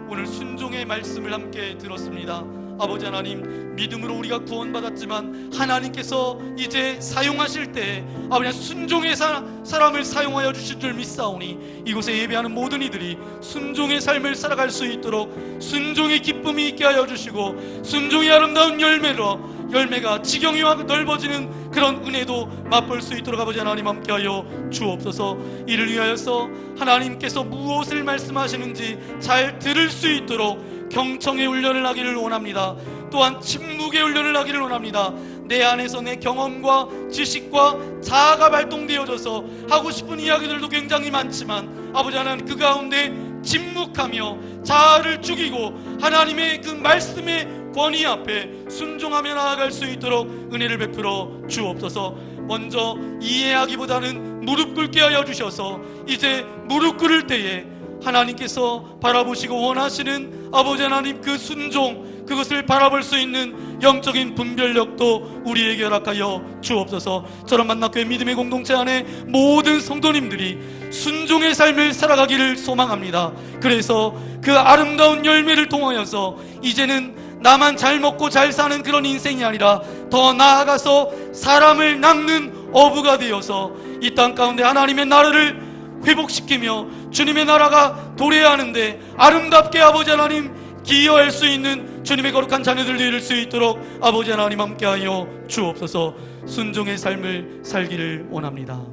오늘 순종의 말씀을 함께 들었습니다. 아버지 하나님, 믿음으로 우리가 구원받았지만 하나님께서 이제 사용하실 때 아버지 하나님 순종의 사람을 사용하여 주실 줄 믿사오니 이곳에 예배하는 모든 이들이 순종의 삶을 살아갈 수 있도록 순종의 기쁨이 있게 하여 주시고 순종의 아름다운 열매가 지경이 넓어지는 그런 은혜도 맛볼 수 있도록 아버지 하나님 함께하여 주옵소서. 이를 위하여서 하나님께서 무엇을 말씀하시는지 잘 들을 수 있도록 경청의 훈련을 하기를 원합니다. 또한 침묵의 훈련을 하기를 원합니다. 내 안에서 내 경험과 지식과 자아가 발동되어져서 하고 싶은 이야기들도 굉장히 많지만 아버지 하나님 그 가운데 침묵하며 자아를 죽이고 하나님의 그 말씀의 권위 앞에 순종하며 나아갈 수 있도록 은혜를 베풀어 주옵소서. 먼저 이해하기보다는 무릎 꿇게 하여 주셔서 이제 무릎 꿇을 때에 하나님께서 바라보시고 원하시는 아버지 하나님 그 순종, 그것을 바라볼 수 있는 영적인 분별력도 우리에게 허락하여 주옵소서. 저런 만나교회 믿음의 공동체 안에 모든 성도님들이 순종의 삶을 살아가기를 소망합니다. 그래서 그 아름다운 열매를 통하여서 이제는 나만 잘 먹고 잘 사는 그런 인생이 아니라 더 나아가서 사람을 낚는 어부가 되어서 이 땅 가운데 하나님의 나라를 회복시키며 주님의 나라가 도래하는데 아름답게 아버지 하나님 기여할 수 있는 주님의 거룩한 자녀들 되릴 수 있도록 아버지 하나님 함께하여 주옵소서. 순종의 삶을 살기를 원합니다.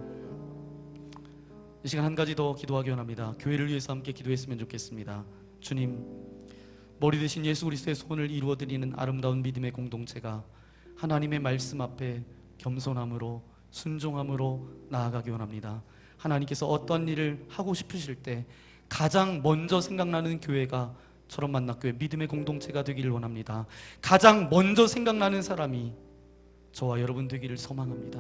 이 시간 한 가지 더 기도하기 원합니다. 교회를 위해서 함께 기도했으면 좋겠습니다. 주님, 머리 대신 예수 그리스도의 소원을 이루어드리는 아름다운 믿음의 공동체가 하나님의 말씀 앞에 겸손함으로 순종함으로 나아가기 원합니다. 하나님께서 어떤 일을 하고 싶으실 때 가장 먼저 생각나는 교회가 저런 만나교회 믿음의 공동체가 되기를 원합니다. 가장 먼저 생각나는 사람이 저와 여러분 되기를 소망합니다.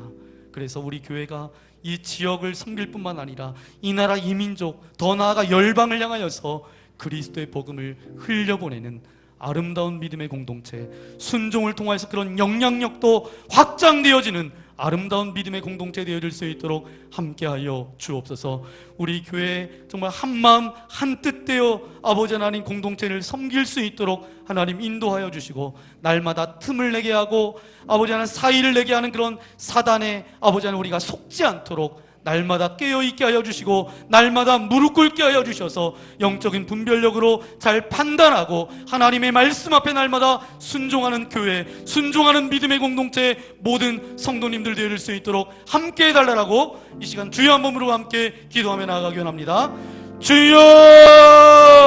그래서 우리 교회가 이 지역을 섬길 뿐만 아니라 이 나라 이 민족 더 나아가 열방을 향하여서 그리스도의 복음을 흘려보내는 아름다운 믿음의 공동체, 순종을 통해서 그런 영향력도 확장되어지는 아름다운 믿음의 공동체 되어질 수 있도록 함께하여 주옵소서. 우리 교회 정말 한마음 한뜻 되어 아버지 하나님 공동체를 섬길 수 있도록 하나님 인도하여 주시고 날마다 틈을 내게 하고 아버지 하나님 사이를 내게 하는 그런 사단에 아버지 하나님 우리가 속지 않도록 날마다 깨어있게 하여 주시고 날마다 무릎 꿇게 하여 주셔서 영적인 분별력으로 잘 판단하고 하나님의 말씀 앞에 날마다 순종하는 교회, 순종하는 믿음의 공동체 모든 성도님들 되어질 수 있도록 함께 해달라고 이 시간 주여 한 몸으로 함께 기도하며 나아가기 원합니다. 주여!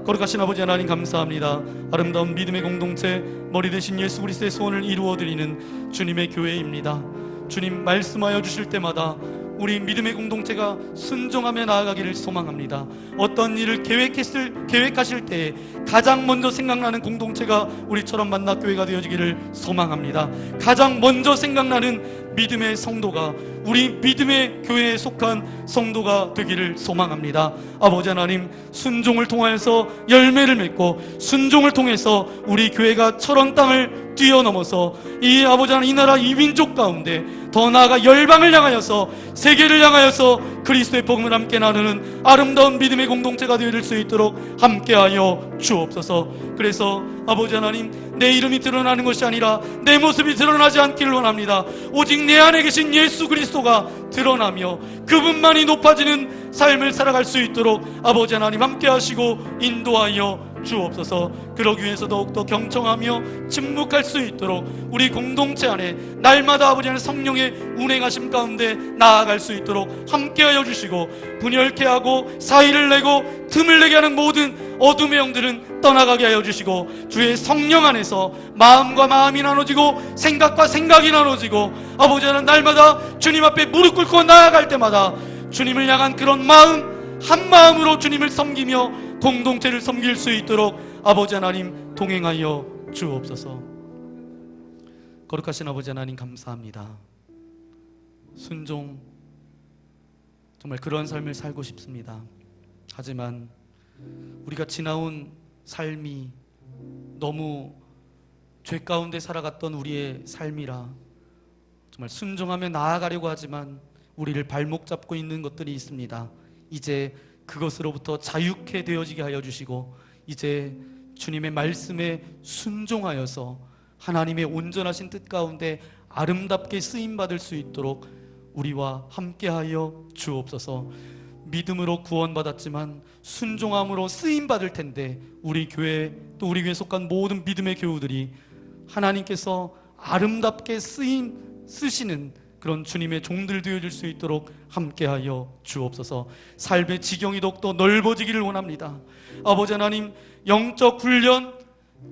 거룩하신 아버지 하나님 감사합니다. 아름다운 믿음의 공동체 머리 대신 예수 그리스도의 소원을 이루어드리는 주님의 교회입니다. 주님 말씀하여 주실 때마다 우리 믿음의 공동체가 순종하며 나아가기를 소망합니다. 어떤 일을 계획하실 때에 가장 먼저 생각나는 공동체가 우리처럼 만나교회가 되어지기를 소망합니다. 가장 먼저 생각나는 믿음의 성도가 우리 믿음의 교회에 속한 성도가 되기를 소망합니다. 아버지 하나님, 순종을 통하여서 열매를 맺고 순종을 통해서 우리 교회가 철원 땅을 뛰어넘어서 이 아버지 하나님, 이 나라 이 민족 가운데 더 나아가 열방을 향하여서 세계를 향하여서 그리스도의 복음을 함께 나누는 아름다운 믿음의 공동체가 되어질 수 있도록 함께하여 주옵소서. 그래서 아버지 하나님, 내 이름이 드러나는 것이 아니라 내 모습이 드러나지 않기를 원합니다. 오직 내 안에 계신 예수 그리스도가 드러나며 그분만이 높아지는 삶을 살아갈 수 있도록 아버지 하나님 함께 하시고 인도하여 주옵소서. 그러기 위해서 더욱더 경청하며 침묵할 수 있도록 우리 공동체 안에 날마다 아버지 하나님 성령의 운행하심 가운데 나아갈 수 있도록 함께하여 주시고, 분열케 하고 사의를 내고 틈을 내게 하는 모든 어둠의 영들은 떠나가게 하여 주시고, 주의 성령 안에서 마음과 마음이 나눠지고 생각과 생각이 나눠지고 아버지 하나님 날마다 주님 앞에 무릎 꿇고 나아갈 때마다 주님을 향한 그런 마음 한 마음으로 주님을 섬기며 공동체를 섬길 수 있도록 아버지 하나님 동행하여 주옵소서. 거룩하신 아버지 하나님 감사합니다. 순종, 정말 그런 삶을 살고 싶습니다. 하지만 우리가 지나온 삶이 너무 죄 가운데 살아갔던 우리의 삶이라 정말 순종하며 나아가려고 하지만 우리를 발목 잡고 있는 것들이 있습니다. 이제 그것으로부터 자유케 되어지게 하여 주시고, 이제 주님의 말씀에 순종하여서 하나님의 온전하신 뜻 가운데 아름답게 쓰임받을 수 있도록 우리와 함께하여 주옵소서. 믿음으로 구원받았지만 순종함으로 쓰임받을 텐데 우리 교회, 또 우리 교회에 속한 모든 믿음의 교우들이 하나님께서 아름답게 쓰시는 그런 주님의 종들 되어질 수 있도록 함께하여 주옵소서. 삶의 지경이 더욱더 넓어지기를 원합니다. 아버지 하나님, 영적 훈련,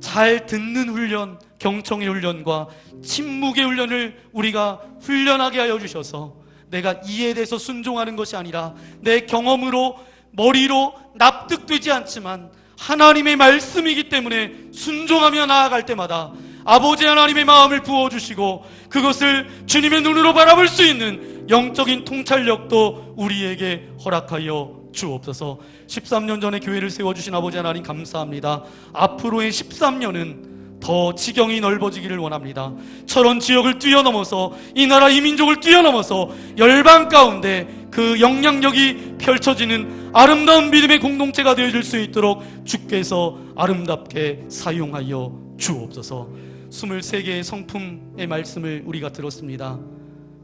잘 듣는 훈련, 경청의 훈련과 침묵의 훈련을 우리가 훈련하게 하여 주셔서 내가 이에 대해서 순종하는 것이 아니라 내 경험으로 머리로 납득되지 않지만 하나님의 말씀이기 때문에 순종하며 나아갈 때마다 아버지 하나님의 마음을 부어주시고 그것을 주님의 눈으로 바라볼 수 있는 영적인 통찰력도 우리에게 허락하여 주옵소서. 13년 전에 교회를 세워주신 아버지 하나님 감사합니다. 앞으로의 13년은 더 지경이 넓어지기를 원합니다. 철원 지역을 뛰어넘어서 이 나라 이 민족을 뛰어넘어서 열방 가운데 그 영향력이 펼쳐지는 아름다운 믿음의 공동체가 되어질 수 있도록 주께서 아름답게 사용하여 주옵소서. 23개의 성품의 말씀을 우리가 들었습니다.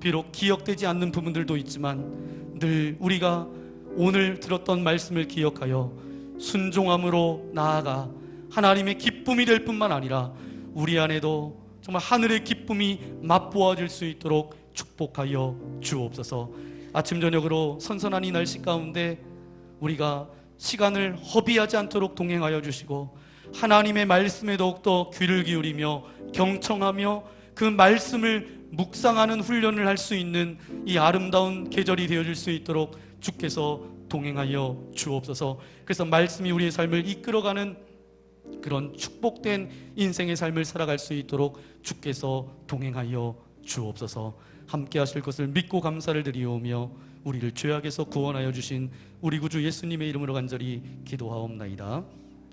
비록 기억되지 않는 부분들도 있지만 늘 우리가 오늘 들었던 말씀을 기억하여 순종함으로 나아가 하나님의 기쁨이 될 뿐만 아니라 우리 안에도 정말 하늘의 기쁨이 맛보아질 수 있도록 축복하여 주옵소서. 아침 저녁으로 선선한 이 날씨 가운데 우리가 시간을 허비하지 않도록 동행하여 주시고 하나님의 말씀에 더욱더 귀를 기울이며 경청하며 그 말씀을 묵상하는 훈련을 할 수 있는 이 아름다운 계절이 되어질 수 있도록 주께서 동행하여 주옵소서. 그래서 말씀이 우리의 삶을 이끌어가는 그런 축복된 인생의 삶을 살아갈 수 있도록 주께서 동행하여 주옵소서. 함께 하실 것을 믿고 감사를 드리오며 우리를 죄악에서 구원하여 주신 우리 구주 예수님의 이름으로 간절히 기도하옵나이다.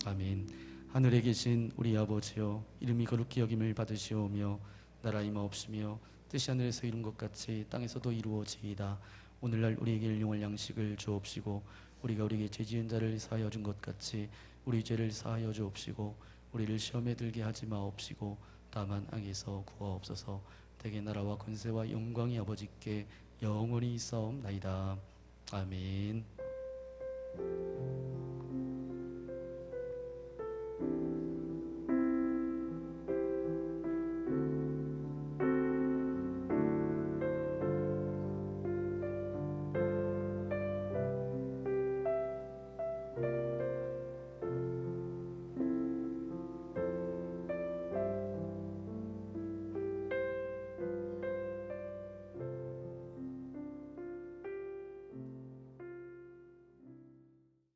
아멘. 하늘에 계신 우리 아버지여, 이름이 거룩히 여김을 받으시오며 나라 임하옵시며 뜻이 하늘에서 이룬 것 같이 땅에서도 이루어지이다. 오늘날 우리에게 일용할 양식을 주옵시고 우리가 우리에게 죄 지은 자를 사하여 준 것 같이 우리 죄를 사하여 주옵시고 우리를 시험에 들게 하지 마옵시고 다만 악에서 구하옵소서. 대개 나라와 권세와 영광이 아버지께 영원히 있사옵나이다. 아멘.